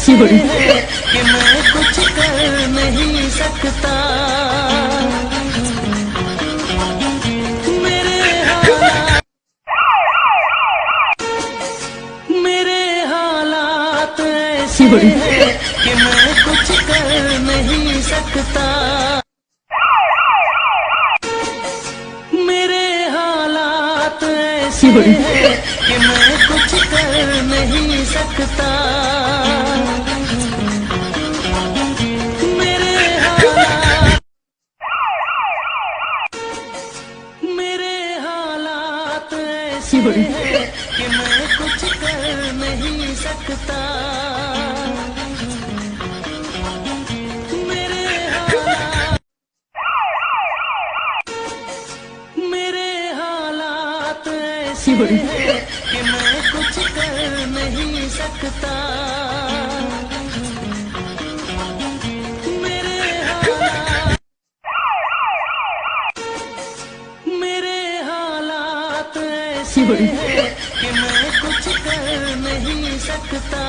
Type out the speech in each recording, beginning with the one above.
कि मैं कुछ कर नहीं सकता। मेरे हालात ऐसे हैं कि मैं कुछ कर नहीं सकता। मेरे हालात ऐसे हैं कि मैं कुछ कर नहीं सकता। कि मैं कुछ कर नहीं सकता। मेरे हालात ऐसे हैं कि मैं कुछ कर नहीं सकता। मेरे हालात ऐसे हैं कि मैं कुछ कर नहीं सकता।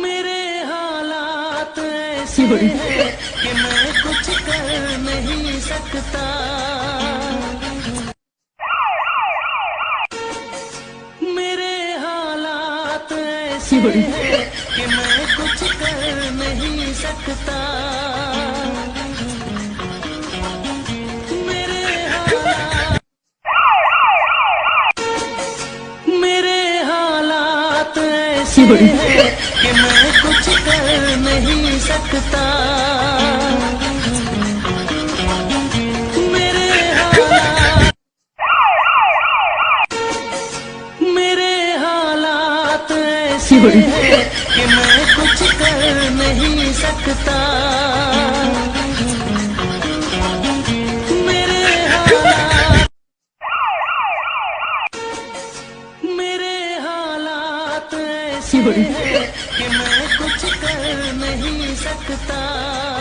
मेरे हालात ऐसे हैं कि मैं कुछ कर नहीं सकता। मेरे हालात ऐसे हैं कि मैं कुछ कर नहीं सकता। मेरे हालात ऐसे हैं कि मैं कुछ कर नहीं सकता। मेरे हालात ऐसे हैं कि मैं कुछ कर नहीं सकता। मेरे हालात ऐसे हैं कि मैं कुछ कर नहीं सकता।